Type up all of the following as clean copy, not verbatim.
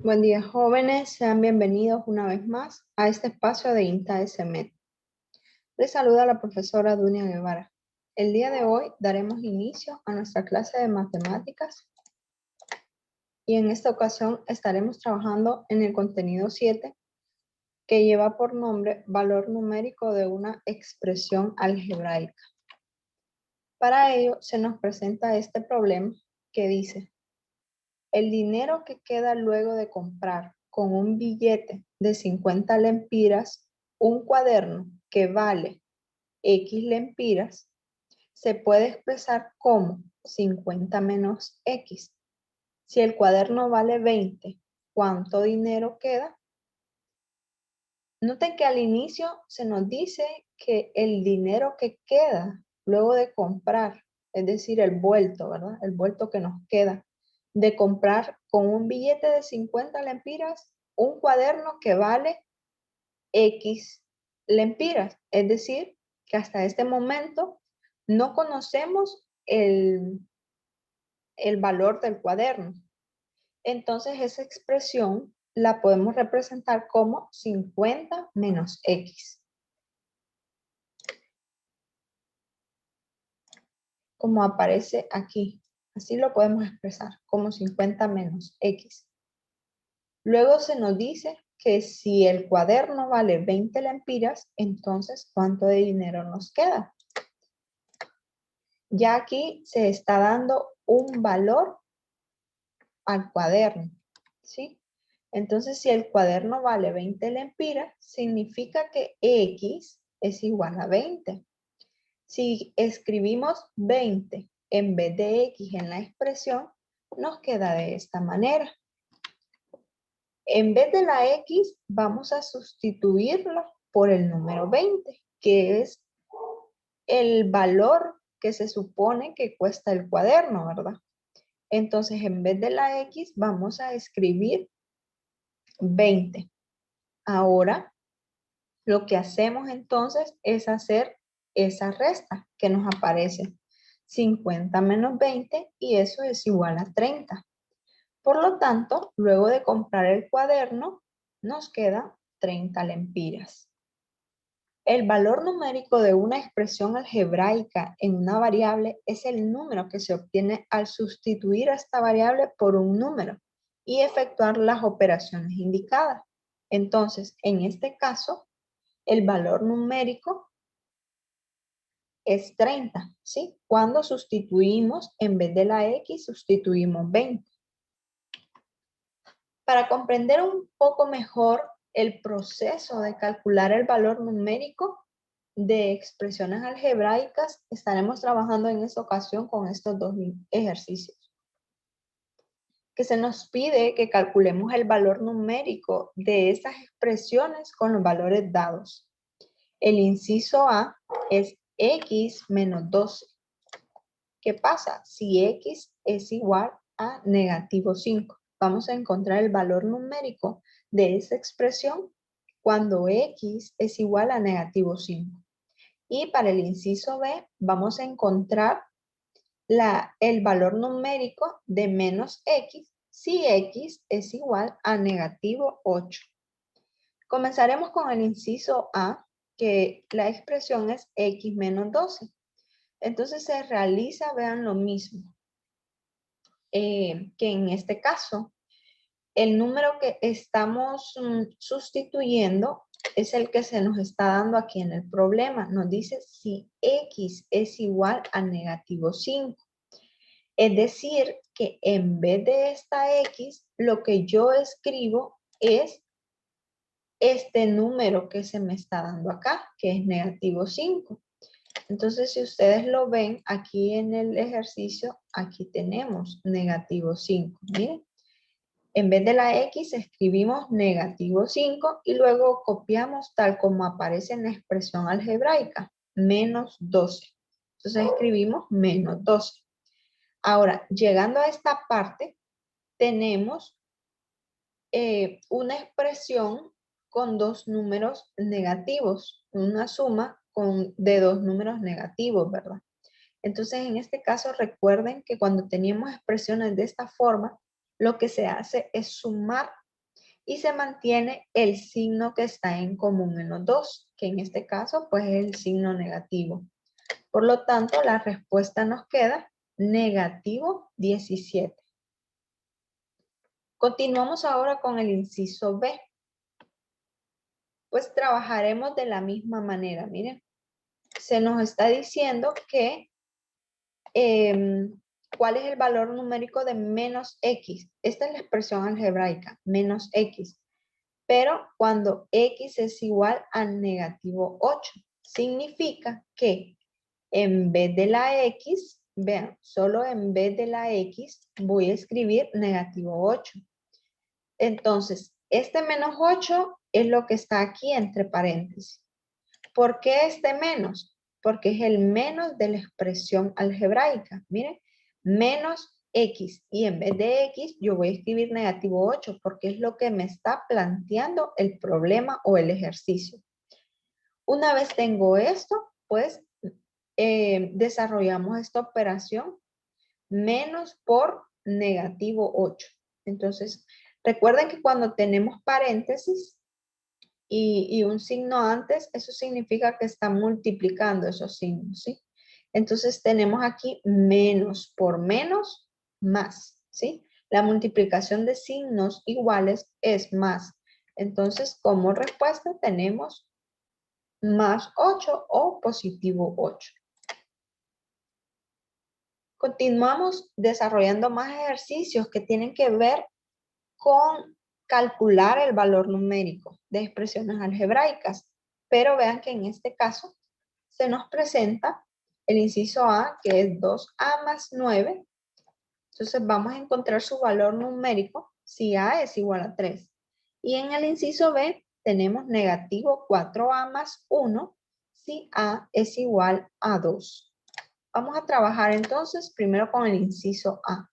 Buen día, jóvenes. Sean bienvenidos una vez más a este espacio de INTA-SMED. Les saluda la profesora Dunia Guevara. El día de hoy daremos inicio a nuestra clase de matemáticas y en esta ocasión estaremos trabajando en el contenido 7 que lleva por nombre valor numérico de una expresión algebraica. Para ello se nos presenta este problema que dice: el dinero que queda luego de comprar con un billete de 50 lempiras un cuaderno que vale X lempiras se puede expresar como 50 menos X. Si el cuaderno vale 20, ¿cuánto dinero queda? Noten que al inicio se nos dice que el dinero que queda luego de comprar, es decir, el vuelto, ¿verdad? El vuelto que nos queda de comprar con un billete de 50 lempiras un cuaderno que vale X lempiras. Es decir, que hasta este momento no conocemos el valor del cuaderno. Entonces esa expresión la podemos representar como 50 menos X. Como aparece aquí. Así lo podemos expresar, como 50 menos X. Luego se nos dice que si el cuaderno vale 20 lempiras, entonces ¿cuánto de dinero nos queda? Ya aquí se está dando un valor al cuaderno, ¿sí? Entonces, si el cuaderno vale 20 lempiras, significa que X es igual a 20. Si escribimos 20 en vez de X en la expresión, nos queda de esta manera. En vez de la X, vamos a sustituirlo por el número 20, que es el valor que se supone que cuesta el cuaderno, ¿verdad? Entonces, en vez de la X, vamos a escribir 20. Ahora, lo que hacemos entonces es hacer esa resta que nos aparece. 50 menos 20 y eso es igual a 30. Por lo tanto, luego de comprar el cuaderno, nos queda 30 lempiras. El valor numérico de una expresión algebraica en una variable es el número que se obtiene al sustituir a esta variable por un número y efectuar las operaciones indicadas. Entonces, en este caso, el valor numérico es 30, ¿sí? Cuando sustituimos, en vez de la X, sustituimos 20. Para comprender un poco mejor el proceso de calcular el valor numérico de expresiones algebraicas, estaremos trabajando en esta ocasión con estos dos ejercicios. Que se nos pide que calculemos el valor numérico de estas expresiones con los valores dados. El inciso A es X menos 12. ¿Qué pasa? Si X es igual a negativo 5. Vamos a encontrar el valor numérico de esa expresión cuando X es igual a negativo 5. Y para el inciso B vamos a encontrar el valor numérico de menos X si X es igual a negativo 8. Comenzaremos con el inciso A, que la expresión es X menos 12. Entonces se realiza, vean lo mismo, que en este caso, el número que estamos sustituyendo es el que se nos está dando aquí en el problema. Nos dice si X es igual a negativo 5. Es decir, que en vez de esta X, lo que yo escribo es este número que se me está dando acá, que es negativo 5. Entonces, si ustedes lo ven aquí en el ejercicio, aquí tenemos negativo 5. Miren, en vez de la X escribimos negativo 5 y luego copiamos tal como aparece en la expresión algebraica, menos 12. Entonces escribimos menos 12. Ahora, llegando a esta parte, tenemos una expresión con dos números negativos, una suma de dos números negativos, ¿verdad? Entonces, en este caso, recuerden que cuando teníamos expresiones de esta forma, lo que se hace es sumar y se mantiene el signo que está en común en los dos, que en este caso pues es el signo negativo. Por lo tanto, la respuesta nos queda negativo 17. Continuamos ahora con el inciso B. Pues trabajaremos de la misma manera. Miren, se nos está diciendo que ¿cuál es el valor numérico de menos x? Esta es la expresión algebraica, menos x. Pero cuando x es igual a negativo 8, significa que en vez de la x, vean, solo en vez de la x voy a escribir negativo 8. Entonces, este menos 8 es lo que está aquí entre paréntesis. ¿Por qué este menos? Porque es el menos de la expresión algebraica. Miren, menos x. Y en vez de x, yo voy a escribir negativo 8 porque es lo que me está planteando el problema o el ejercicio. Una vez tengo esto, pues desarrollamos esta operación menos por negativo 8. Entonces, recuerden que cuando tenemos paréntesis y un signo antes, eso significa que está multiplicando esos signos, ¿sí? Entonces, tenemos aquí menos por menos, más, ¿sí? La multiplicación de signos iguales es más. Entonces, como respuesta tenemos más 8 o positivo 8. Continuamos desarrollando más ejercicios que tienen que ver con calcular el valor numérico de expresiones algebraicas. Pero vean que en este caso se nos presenta el inciso A, que es 2A más 9. Entonces vamos a encontrar su valor numérico si A es igual a 3. Y en el inciso B tenemos negativo 4A más 1 si A es igual a 2. Vamos a trabajar entonces primero con el inciso A.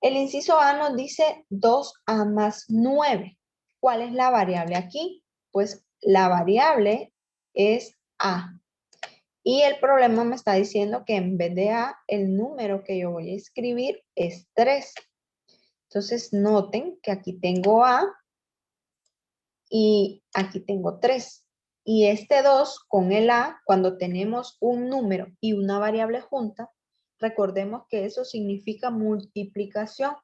El inciso A nos dice 2A más 9. ¿Cuál es la variable aquí? Pues la variable es A. Y el problema me está diciendo que en vez de A, el número que yo voy a escribir es 3. Entonces noten que aquí tengo A y aquí tengo 3. Y este 2 con el A, cuando tenemos un número y una variable junta, recordemos que eso significa multiplicación.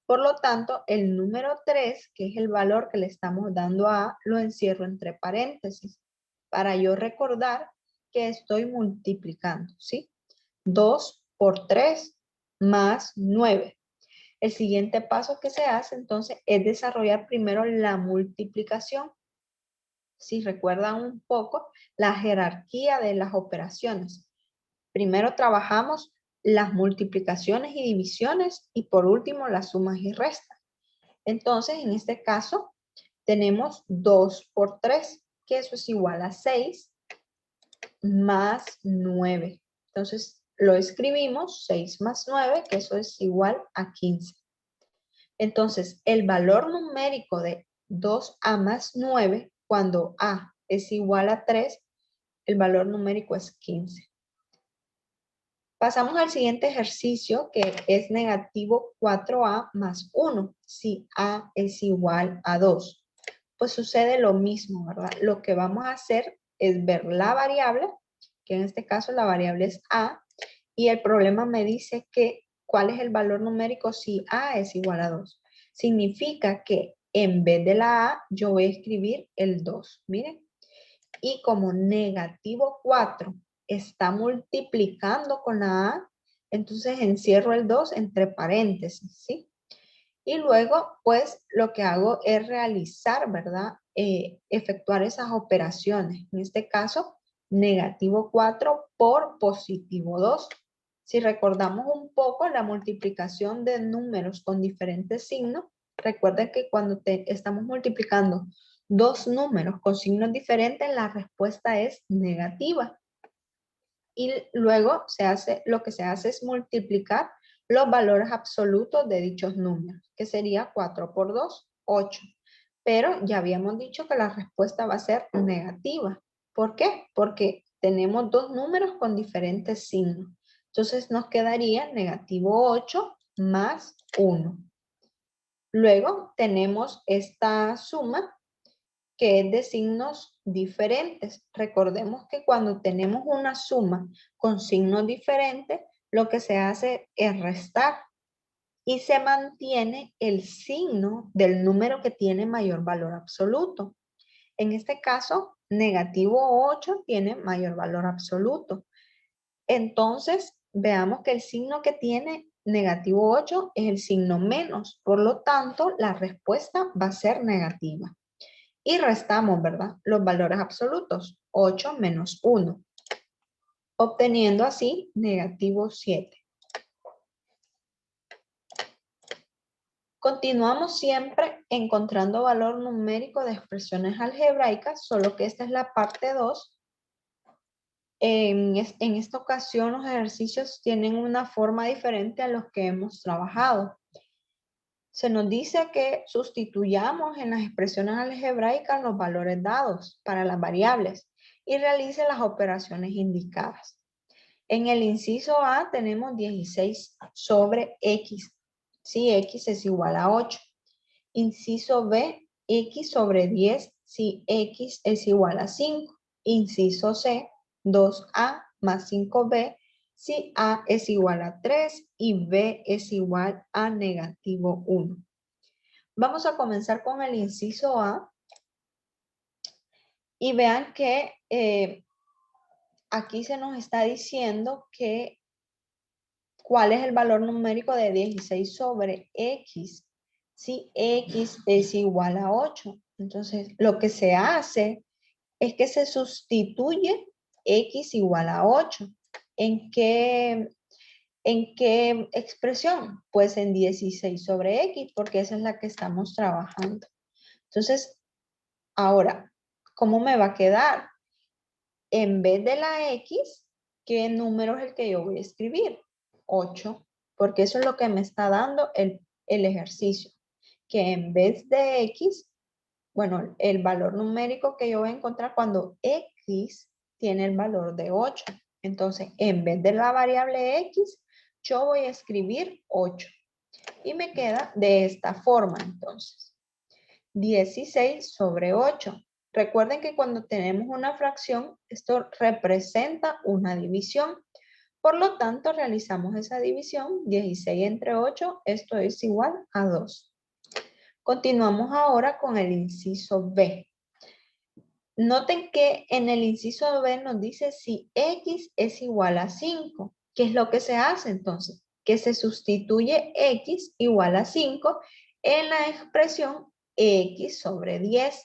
Por lo tanto, el número 3, que es el valor que le estamos dando a A, lo encierro entre paréntesis para yo recordar que estoy multiplicando, ¿sí? 2 por 3 más 9. El siguiente paso que se hace entonces es desarrollar primero la multiplicación. Si recuerdan un poco la jerarquía de las operaciones. Primero trabajamos las multiplicaciones y divisiones y por último las sumas y restas. Entonces, en este caso, tenemos 2 por 3, que eso es igual a 6, más 9. Entonces, lo escribimos, 6 más 9, que eso es igual a 15. Entonces, el valor numérico de 2A más 9, cuando A es igual a 3, el valor numérico es 15. Pasamos al siguiente ejercicio, que es negativo 4A más 1, si A es igual a 2. Pues sucede lo mismo, ¿verdad? Lo que vamos a hacer es ver la variable, que en este caso la variable es A, y el problema me dice que cuál es el valor numérico si A es igual a 2. Significa que en vez de la A, yo voy a escribir el 2, miren. Y como negativo 4 está multiplicando con la A, entonces encierro el 2 entre paréntesis, ¿sí? Y luego, pues, lo que hago es realizar, ¿verdad? Efectuar esas operaciones. En este caso, negativo 4 por positivo 2. Si recordamos un poco la multiplicación de números con diferentes signos, recuerden que cuando estamos multiplicando dos números con signos diferentes, la respuesta es negativa. Y luego lo que se hace es multiplicar los valores absolutos de dichos números, que sería 4 por 2, 8. Pero ya habíamos dicho que la respuesta va a ser negativa. ¿Por qué? Porque tenemos dos números con diferentes signos. Entonces nos quedaría negativo 8 más 1. Luego tenemos esta suma que es de signos diferentes. Recordemos que cuando tenemos una suma con signos diferentes, lo que se hace es restar y se mantiene el signo del número que tiene mayor valor absoluto. En este caso, negativo 8 tiene mayor valor absoluto. Entonces, veamos que el signo que tiene negativo 8 es el signo menos. Por lo tanto, la respuesta va a ser negativa. Y restamos, ¿verdad? Los valores absolutos. 8 menos 1. Obteniendo así negativo 7. Continuamos siempre encontrando valor numérico de expresiones algebraicas, solo que esta es la parte 2. En esta ocasión los ejercicios tienen una forma diferente a los que hemos trabajado. Se nos dice que sustituyamos en las expresiones algebraicas los valores dados para las variables y realice las operaciones indicadas. En el inciso A tenemos 16 sobre X, si X es igual a 8. Inciso B, X sobre 10 si X es igual a 5. Inciso C, 2A más 5B si A es igual a 3 y B es igual a negativo 1. Vamos a comenzar con el inciso A y vean que aquí se nos está diciendo que cuál es el valor numérico de 16 sobre X si X es igual a 8. Entonces, lo que se hace es que se sustituye X igual a 8. ¿En qué expresión? Pues en 16 sobre X, porque esa es la que estamos trabajando. Entonces, ahora, ¿cómo me va a quedar? En vez de la X, ¿qué número es el que yo voy a escribir? 8, porque eso es lo que me está dando el ejercicio. Que en vez de X, bueno, el valor numérico que yo voy a encontrar cuando X tiene el valor de 8. Entonces, en vez de la variable X, yo voy a escribir 8. Y me queda de esta forma, entonces. 16 sobre 8. Recuerden que cuando tenemos una fracción, esto representa una división. Por lo tanto, realizamos esa división. 16 entre 8, esto es igual a 2. Continuamos ahora con el inciso B. Noten que en el inciso B nos dice si X es igual a 5. ¿Qué es lo que se hace entonces? Que se sustituye X igual a 5 en la expresión X sobre 10.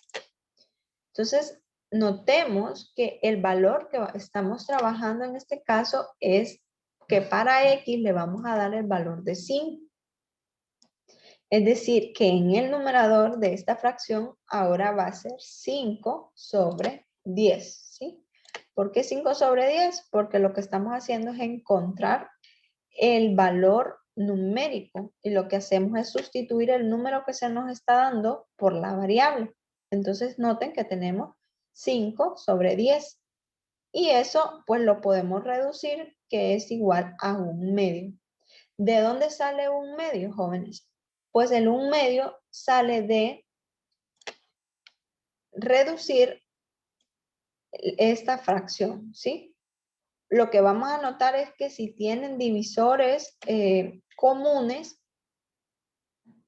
Entonces, notemos que el valor que estamos trabajando en este caso es que para X le vamos a dar el valor de 5. Es decir, que en el numerador de esta fracción ahora va a ser 5 sobre 10, ¿sí? ¿Por qué 5 sobre 10? Porque lo que estamos haciendo es encontrar el valor numérico y lo que hacemos es sustituir el número que se nos está dando por la variable. Entonces noten que tenemos 5 sobre 10 y eso pues lo podemos reducir que es igual a 1/2. ¿De dónde sale 1/2, jóvenes? Pues el 1/2 sale de reducir esta fracción, ¿sí? Lo que vamos a notar es que si tienen divisores comunes,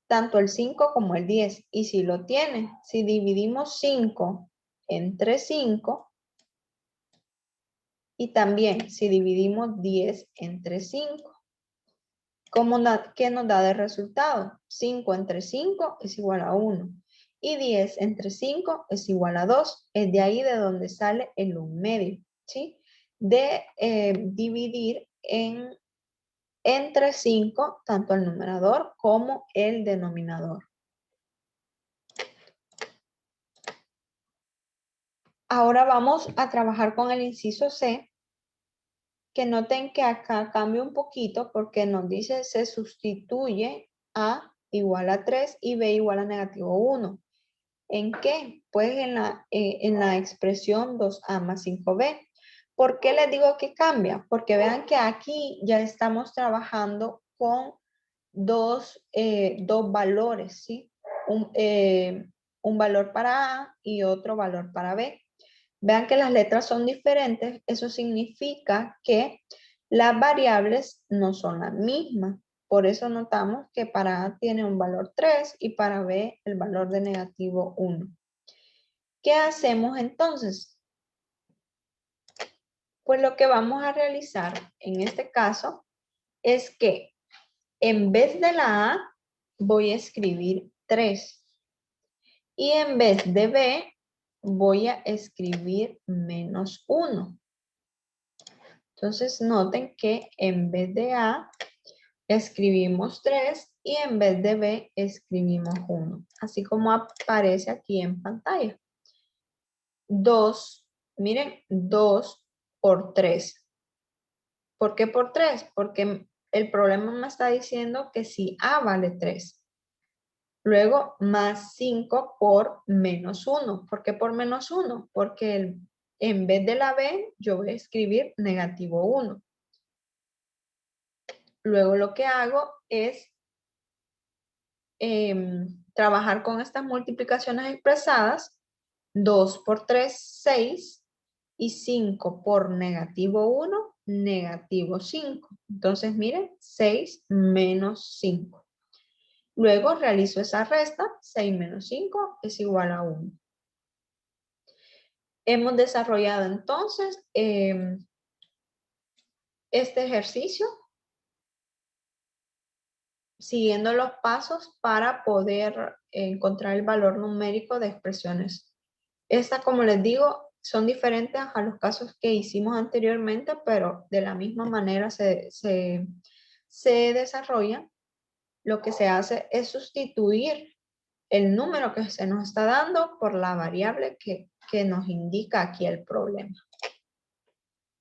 tanto el 5 como el 10, y si lo tienen, si dividimos 5 entre 5, y también si dividimos 10 entre 5, ¿qué nos da de resultado? 5 entre 5 es igual a 1. Y 10 entre 5 es igual a 2. Es de ahí de donde sale el 1/2, ¿sí? De dividir entre 5, tanto el numerador como el denominador. Ahora vamos a trabajar con el inciso C, que noten que acá cambia un poquito porque nos dice se sustituye A igual a 3 y B igual a negativo 1. ¿En qué? Pues en la expresión 2A más 5B. ¿Por qué les digo que cambia? Porque vean que aquí ya estamos trabajando con dos valores, ¿sí? Un valor para A y otro valor para B. Vean que las letras son diferentes, eso significa que las variables no son las mismas. Por eso notamos que para A tiene un valor 3 y para B el valor de negativo 1. ¿Qué hacemos entonces? Pues lo que vamos a realizar en este caso es que en vez de la A voy a escribir 3 y en vez de B voy a escribir menos 1. Entonces noten que en vez de A escribimos 3 y en vez de B escribimos 1, así como aparece aquí en pantalla. 2, miren, 2 por 3. ¿Por qué por 3? Porque el problema me está diciendo que si A vale 3. Luego, más 5 por menos 1. ¿Por qué por menos 1? Porque en vez de la B, yo voy a escribir negativo 1. Luego lo que hago es trabajar con estas multiplicaciones expresadas. 2 por 3, 6. Y 5 por negativo 1, negativo 5. Entonces, miren, 6 menos 5. Luego realizo esa resta, 6 menos 5 es igual a 1. Hemos desarrollado entonces este ejercicio siguiendo los pasos para poder encontrar el valor numérico de expresiones. Estas, como les digo, son diferentes a los casos que hicimos anteriormente, pero de la misma manera se desarrollan. Lo que se hace es sustituir el número que se nos está dando por la variable que nos indica aquí el problema.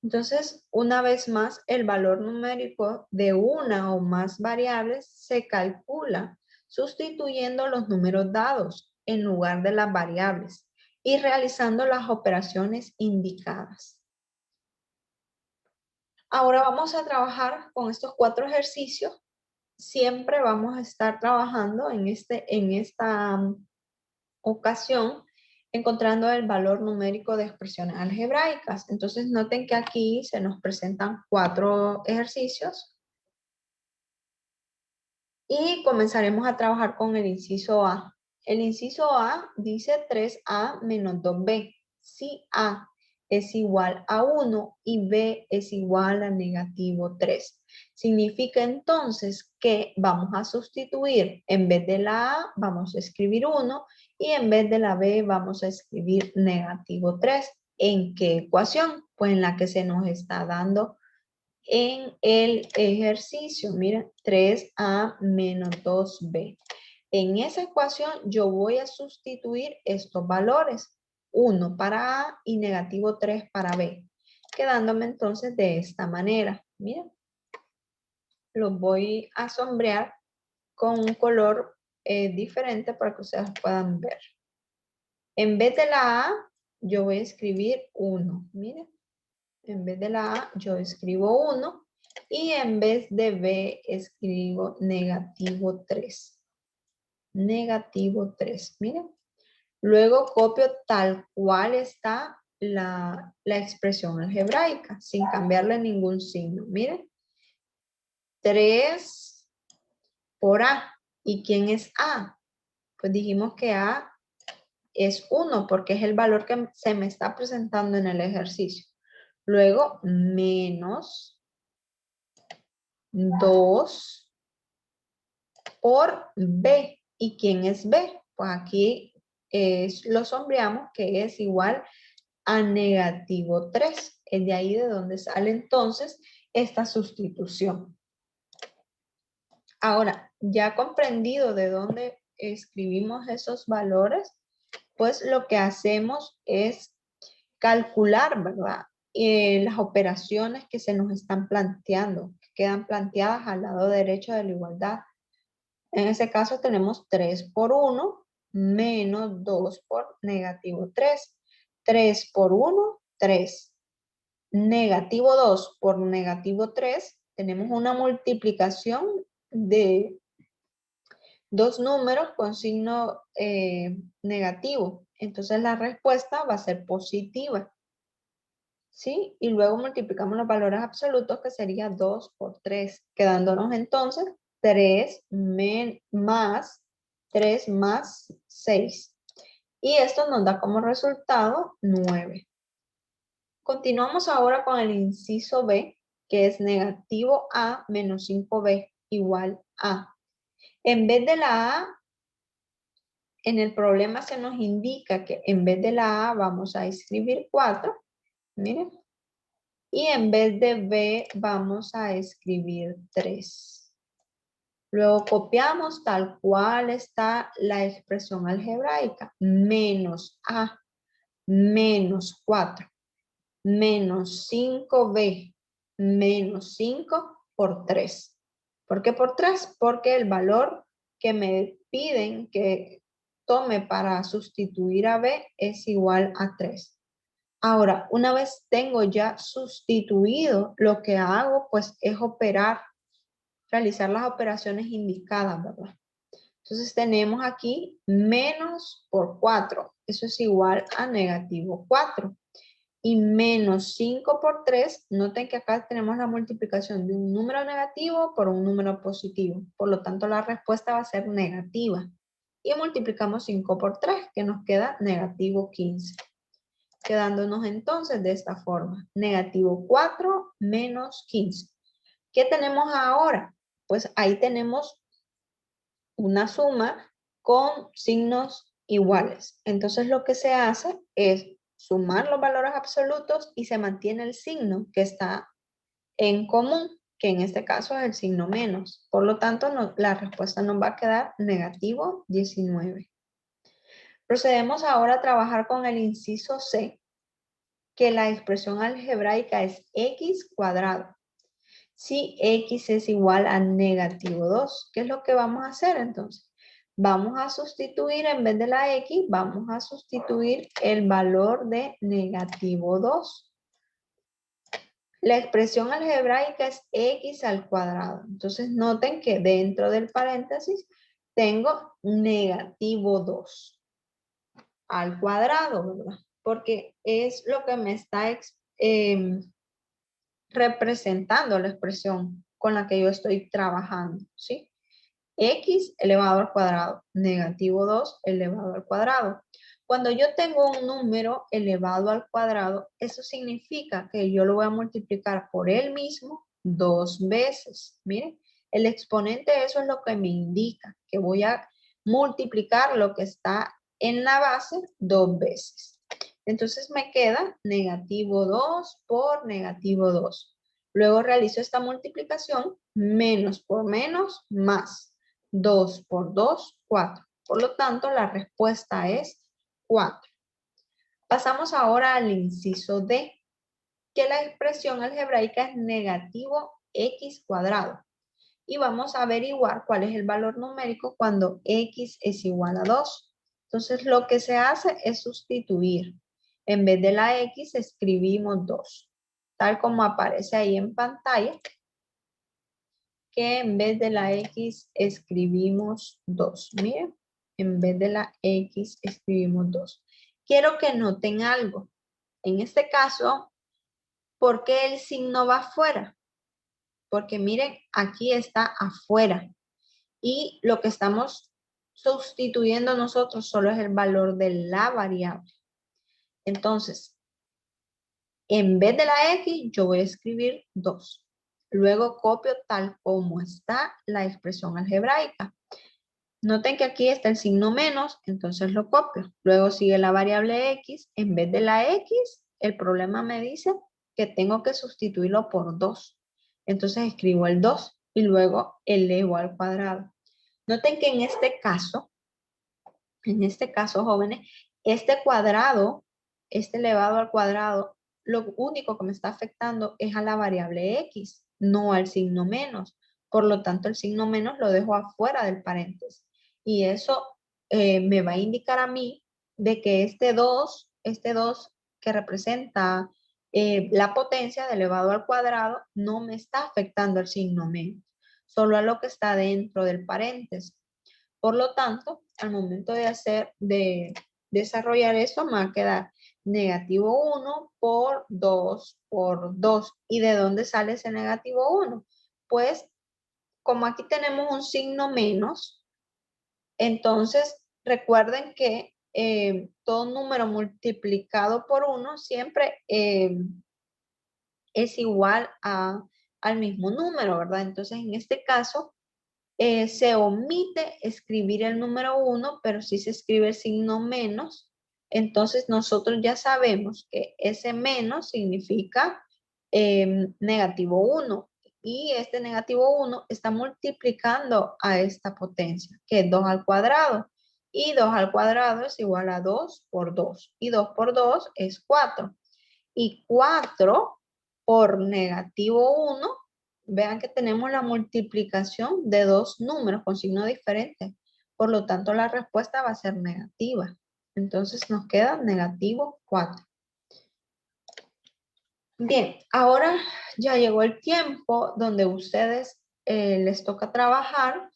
Entonces, una vez más, el valor numérico de una o más variables se calcula sustituyendo los números dados en lugar de las variables y realizando las operaciones indicadas. Ahora vamos a trabajar con estos 4 ejercicios. Siempre vamos a estar trabajando en esta ocasión encontrando el valor numérico de expresiones algebraicas. Entonces noten que aquí se nos presentan 4 ejercicios y comenzaremos a trabajar con el inciso A. El inciso A dice 3A menos 2B. Si A es igual a 1 y B es igual a negativo 3. Significa entonces que vamos a sustituir, en vez de la A vamos a escribir 1 y en vez de la B vamos a escribir negativo 3. ¿En qué ecuación? Pues en la que se nos está dando en el ejercicio. Miren, 3A menos 2B. En esa ecuación yo voy a sustituir estos valores. 1 para A y negativo 3 para B. Quedándome entonces de esta manera. Miren, los voy a sombrear con un color diferente para que ustedes puedan ver. En vez de la A, yo voy a escribir 1. Miren, en vez de la A, yo escribo 1. Y en vez de B, escribo negativo 3. Negativo 3, miren. Luego copio tal cual está la expresión algebraica, sin cambiarle ningún signo. Miren, 3 por A. ¿Y quién es A? Pues dijimos que A es 1 porque es el valor que se me está presentando en el ejercicio. Luego, menos 2 por B. ¿Y quién es B? Pues aquí lo sombreamos que es igual a negativo 3. Es de ahí de donde sale entonces esta sustitución. Ahora, ya comprendido de dónde escribimos esos valores, pues lo que hacemos es calcular, ¿verdad? Las operaciones que se nos están planteando, que quedan planteadas al lado derecho de la igualdad. En ese caso tenemos 3 por 1 menos 2 por negativo 3. 3 por 1, 3. Negativo 2 por negativo 3, tenemos una multiplicación de dos números con signo negativo. Entonces la respuesta va a ser positiva. ¿Sí? Y luego multiplicamos los valores absolutos, que sería 2 por 3, quedándonos entonces 3 más 3 más 6. Y esto nos da como resultado 9. Continuamos ahora con el inciso B, que es negativo A menos 5B igual a. En vez de la A, en el problema se nos indica que en vez de la A vamos a escribir 4. Miren. Y en vez de B vamos a escribir 3. Luego copiamos tal cual está la expresión algebraica. Menos A menos 4 menos 5B menos 5 por 3. ¿Por qué por 3? Porque el valor que me piden que tome para sustituir a B es igual a 3. Ahora, una vez tengo ya sustituido, lo que hago pues es realizar las operaciones indicadas, ¿verdad? Entonces tenemos aquí menos por 4, eso es igual a negativo 4. Y menos 5 por 3, noten que acá tenemos la multiplicación de un número negativo por un número positivo. Por lo tanto, la respuesta va a ser negativa. Y multiplicamos 5 por 3, que nos queda negativo 15. Quedándonos entonces de esta forma. Negativo 4 menos 15. ¿Qué tenemos ahora? Pues ahí tenemos una suma con signos iguales. Entonces lo que se hace es sumar los valores absolutos y se mantiene el signo que está en común, que en este caso es el signo menos. Por lo tanto, la respuesta nos va a quedar negativo 19. Procedemos ahora a trabajar con el inciso C, que la expresión algebraica es x cuadrado. Si x es igual a negativo 2, ¿qué es lo que vamos a hacer entonces? Vamos a sustituir, en vez de la x, vamos a sustituir el valor de negativo 2. La expresión algebraica es x al cuadrado. Entonces noten que dentro del paréntesis tengo negativo 2 al cuadrado, ¿verdad? Porque es lo que me está representando la expresión con la que yo estoy trabajando, ¿sí? X elevado al cuadrado, negativo 2 elevado al cuadrado. Cuando yo tengo un número elevado al cuadrado, eso significa que yo lo voy a multiplicar por él mismo 2 veces. Miren, el exponente eso es lo que me indica, que voy a multiplicar lo que está en la base 2 veces. Entonces me queda negativo 2 por negativo 2. Luego realizo esta multiplicación, menos por menos, más. 2 por 2, 4. Por lo tanto, la respuesta es 4. Pasamos ahora al inciso D, que la expresión algebraica es negativo x cuadrado. Y vamos a averiguar cuál es el valor numérico cuando x es igual a 2. Entonces, lo que se hace es sustituir. En vez de la x, escribimos 2. Tal como aparece ahí en pantalla, que en vez de la x escribimos 2. Miren, en vez de la x escribimos 2. Quiero que noten algo. En este caso, ¿por qué el signo va afuera? Porque miren, aquí está afuera. Y lo que estamos sustituyendo nosotros solo es el valor de la variable. Entonces, en vez de la x, yo voy a escribir 2. Luego copio tal como está la expresión algebraica. Noten que aquí está el signo menos, entonces lo copio. Luego sigue la variable x. En vez de la x, el problema me dice que tengo que sustituirlo por 2. Entonces escribo el 2 y luego elevo al cuadrado. Noten que en este caso, jóvenes, este cuadrado, este elevado al cuadrado, lo único que me está afectando es a la variable x, no al signo menos. Por lo tanto, el signo menos lo dejo afuera del paréntesis. Y eso me va a indicar a mí de que este 2 que representa la potencia de elevado al cuadrado, no me está afectando al signo menos, solo a lo que está dentro del paréntesis. Por lo tanto, al momento de desarrollar esto, me va a quedar negativo 1 por 2 por 2. ¿Y de dónde sale ese negativo 1? Pues, como aquí tenemos un signo menos, entonces recuerden que todo número multiplicado por 1 siempre es igual al mismo número, ¿verdad? Entonces, en este caso, se omite escribir el número 1, pero sí se escribe el signo menos. Entonces, nosotros ya sabemos que ese menos significa negativo 1. Y este negativo 1 está multiplicando a esta potencia, que es 2 al cuadrado. Y 2 al cuadrado es igual a 2 por 2. Y 2 por 2 es 4. Y 4 por negativo 1, vean que tenemos la multiplicación de dos números con signo diferente. Por lo tanto, la respuesta va a ser negativa. Entonces nos queda negativo 4. Bien, ahora ya llegó el tiempo donde ustedes les toca trabajar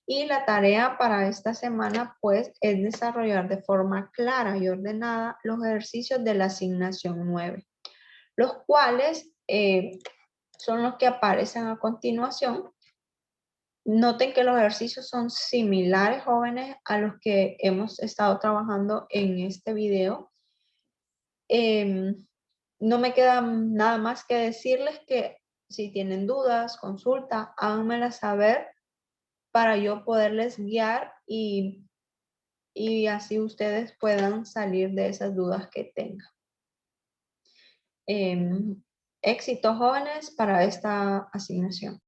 y la tarea para esta semana pues es desarrollar de forma clara y ordenada los ejercicios de la asignación 9, los cuales son los que aparecen a continuación. Noten que los ejercicios son similares, jóvenes, a los que hemos estado trabajando en este video. No me queda nada más que decirles que si tienen dudas, consulta, háganmelas saber para yo poderles guiar y así ustedes puedan salir de esas dudas que tengan. Éxito, jóvenes, para esta asignación.